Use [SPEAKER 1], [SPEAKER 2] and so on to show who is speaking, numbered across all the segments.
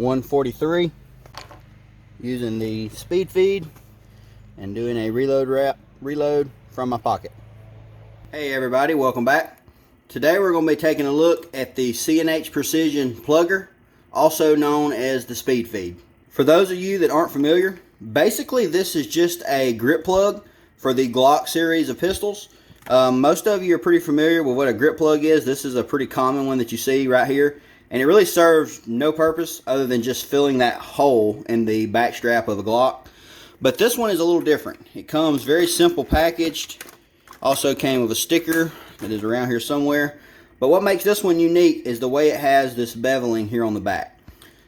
[SPEAKER 1] 143 using the speed feed and doing a reload from my pocket. Hey everybody, welcome back. Today we're going to be taking a look at the C&H Precision Plugger, also known as the speed feed. For those of you that aren't familiar, basically this is just a grip plug for the Glock series of pistols. Most of you are pretty familiar with what a grip plug is. This is a pretty common one that you see right here, and it really serves no purpose other than just filling that hole in the back strap of a Glock. But this one is a little different. It comes very simple packaged. Also came with a sticker that is around here somewhere. But what makes this one unique is the way it has this beveling here on the back.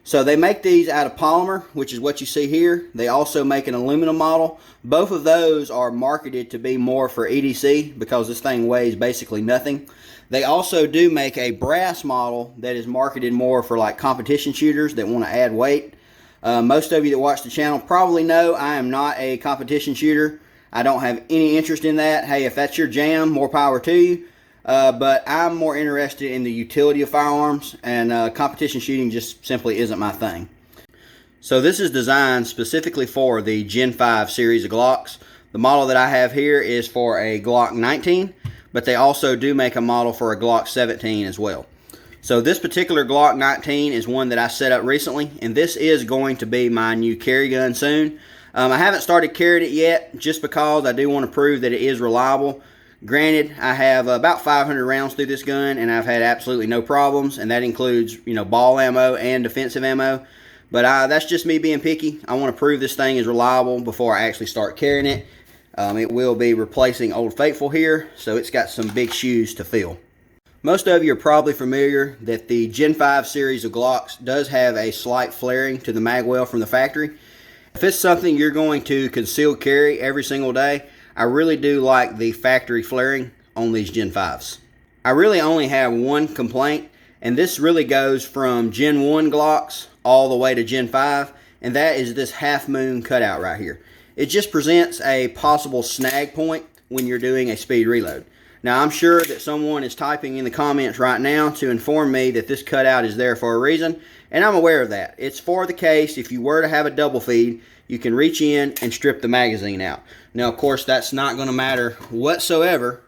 [SPEAKER 1] So they make these out of polymer, which is what you see here. They also make an aluminum model. Both of those are marketed to be more for EDC because this thing weighs basically nothing. They also do make a brass model that is marketed more for like competition shooters that want to add weight. Most of you that watch the channel probably know I am not a competition shooter. I don't have any interest in that. Hey, if that's your jam, more power to you. But I'm more interested in the utility of firearms, and competition shooting just simply isn't my thing. So this is designed specifically for the Gen 5 series of Glocks. The model that I have here is for a Glock 19, but they also do make a model for a Glock 17 as well. So this particular Glock 19 is one that I set up recently, and this is going to be my new carry gun soon. I haven't started carrying it yet just because I do want to prove that it is reliable. Granted, I have about 500 rounds through this gun, and I've had absolutely no problems, and that includes, ball ammo and defensive ammo. But that's just me being picky. I want to prove this thing is reliable before I actually start carrying it. It will be replacing Old Faithful here, so it's got some big shoes to fill. Most of you are probably familiar that the Gen 5 series of Glocks does have a slight flaring to the mag well from the factory. If it's something you're going to conceal carry every single day, I really do like the factory flaring on these Gen 5s. I really only have one complaint, and this really goes from Gen 1 Glocks all the way to Gen 5, and that is this half moon cutout right here. It just presents a possible snag point when you're doing a speed reload. Now I'm sure that someone is typing in the comments right now to inform me that this cutout is there for a reason, and I'm aware of that. It's for the case if you were to have a double feed, you can reach in and strip the magazine out. Now, of course, that's not going to matter whatsoever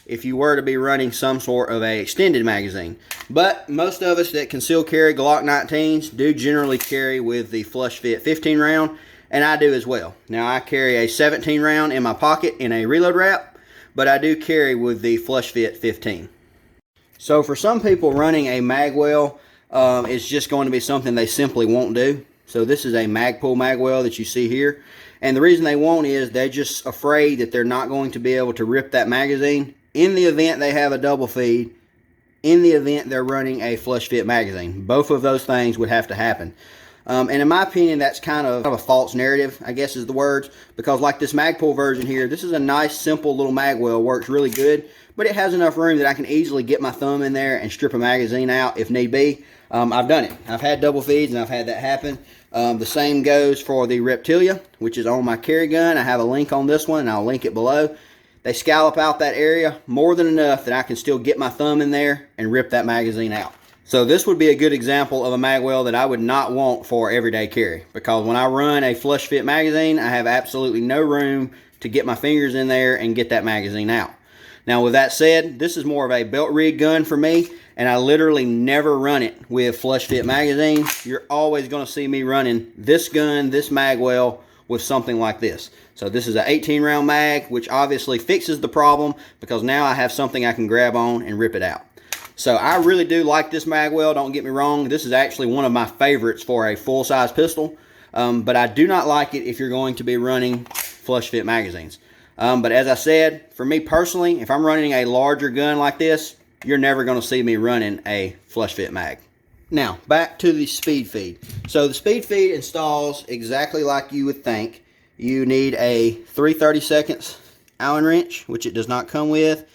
[SPEAKER 1] if you were to be running some sort of a extended magazine. But most of us that conceal carry Glock 19s do generally carry with the flush fit 15 round, and I do as well. Now, I carry a 17 round in my pocket in a reload wrap, but I do carry with the flush fit 15. So for some people, running a magwell is just going to be something they simply won't do. So this is a Magpul magwell that you see here. And the reason they won't is they're just afraid that they're not going to be able to rip that magazine in the event they have a double feed, in the event they're running a flush fit magazine. Both of those things would have to happen. And in my opinion, that's kind of a false narrative, I guess is the words, because like this Magpul version here, this is a nice, simple little magwell, works really good, but it has enough room that I can easily get my thumb in there and strip a magazine out if need be. I've done it. I've had double feeds and I've had that happen. The same goes for the Reptilia, which is on my carry gun. I have a link on this one, and I'll link it below. They scallop out that area more than enough that I can still get my thumb in there and rip that magazine out. So this would be a good example of a magwell that I would not want for everyday carry, because when I run a flush fit magazine, I have absolutely no room to get my fingers in there and get that magazine out. Now with that said, this is more of a belt rig gun for me, and I literally never run it with flush fit magazines. You're always going to see me running this gun, this magwell, with something like this. So this is an 18 round mag, which obviously fixes the problem because now I have something I can grab on and rip it out. So I really do like this magwell, don't get me wrong. This is actually one of my favorites for a full-size pistol, but I do not like it if you're going to be running flush fit magazines. But as I said, for me personally, if I'm running a larger gun like this, you're never going to see me running a flush fit mag. Now, back to the speed feed. So the speed feed installs exactly like you would think. You need a 3/32 Allen wrench, which it does not come with.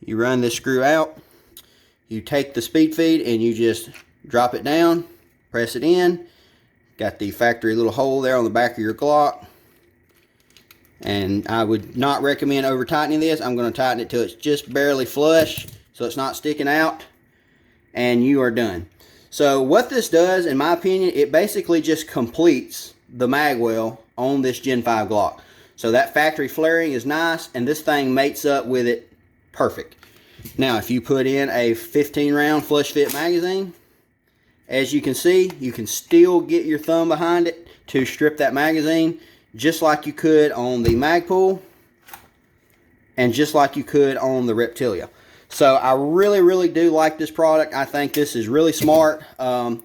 [SPEAKER 1] You run this screw out. You take the speed feed and you just drop it down, press it in. Got the factory little hole there on the back of your Glock. And I would not recommend over tightening this. I'm going to tighten it till it's just barely flush, so it's not sticking out, and you are done. So what this does, in my opinion, it basically just completes the magwell on this Gen 5 Glock. So that factory flaring is nice, and this thing mates up with it perfect. Now, if you put in a 15 round flush fit magazine, as you can see, you can still get your thumb behind it to strip that magazine, just like you could on the Magpul and just like you could on the Reptilia. So I really do like this product. I think this is really smart.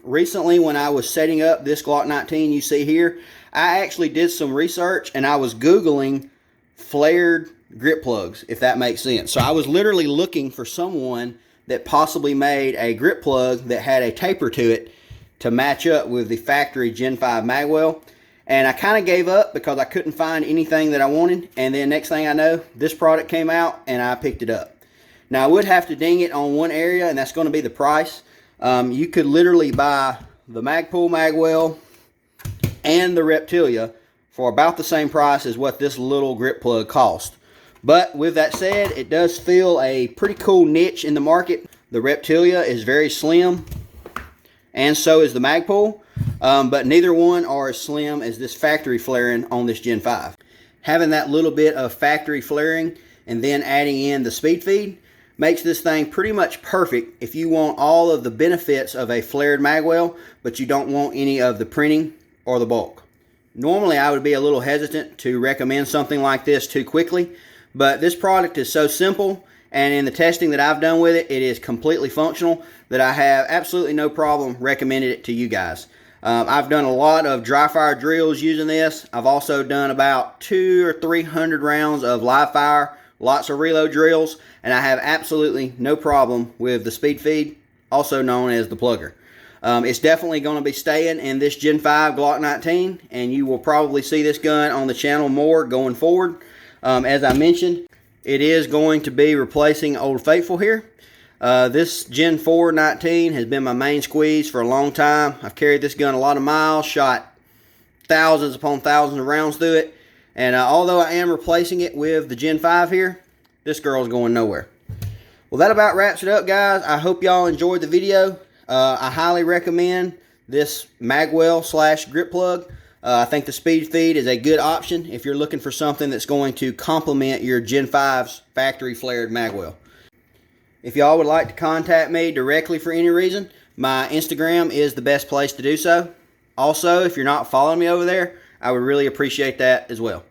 [SPEAKER 1] Recently, when I was setting up this Glock 19 you see here, I actually did some research and I was Googling flared grip plugs, if that makes sense. So I was literally looking for someone that possibly made a grip plug that had a taper to it to match up with the factory Gen 5 magwell. And I kind of gave up because I couldn't find anything that I wanted. And then next thing I know, this product came out and I picked it up. Now, I would have to ding it on one area, and that's going to be the price. You could literally buy the Magpul magwell and the Reptilia for about the same price as what this little grip plug cost. But with that said, it does fill a pretty cool niche in the market. The Reptilia is very slim, and so is the Magpul, but neither one are as slim as this factory flaring on this Gen 5. Having that little bit of factory flaring and then adding in the speed feed makes this thing pretty much perfect if you want all of the benefits of a flared magwell, but you don't want any of the printing or the bulk. Normally, I would be a little hesitant to recommend something like this too quickly, but this product is so simple, and in the testing that I've done with it, it is completely functional, that I have absolutely no problem recommending it to you guys. I've done a lot of dry fire drills using this. I've also done about 200 or 300 rounds of live fire, lots of reload drills, and I have absolutely no problem with the speed feed, also known as the plugger. It's definitely going to be staying in this Gen 5 Glock 19, and you will probably see this gun on the channel more going forward. As I mentioned, it is going to be replacing Old Faithful here. This Gen 4 19 has been my main squeeze for a long time. I've carried this gun a lot of miles, shot thousands upon thousands of rounds through it, and although I am replacing it with the Gen 5 here, this girl's going nowhere. Well, that about wraps it up, guys. I hope y'all enjoyed the video. I highly recommend this magwell / grip plug. I think the speed feed is a good option if you're looking for something that's going to complement your Gen 5's factory flared magwell. If y'all would like to contact me directly for any reason, my Instagram is the best place to do so. Also, if you're not following me over there, I would really appreciate that as well.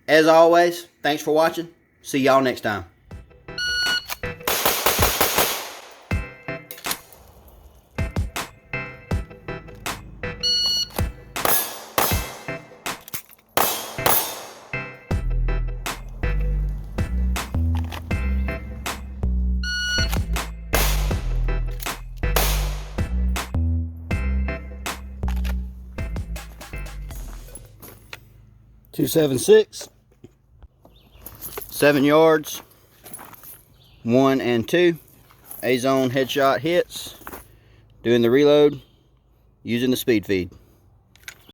[SPEAKER 1] As always, thanks for watching. See y'all next time. .276, 7 yards, 1 and 2, A-zone headshot hits, doing the reload, using the speed feed.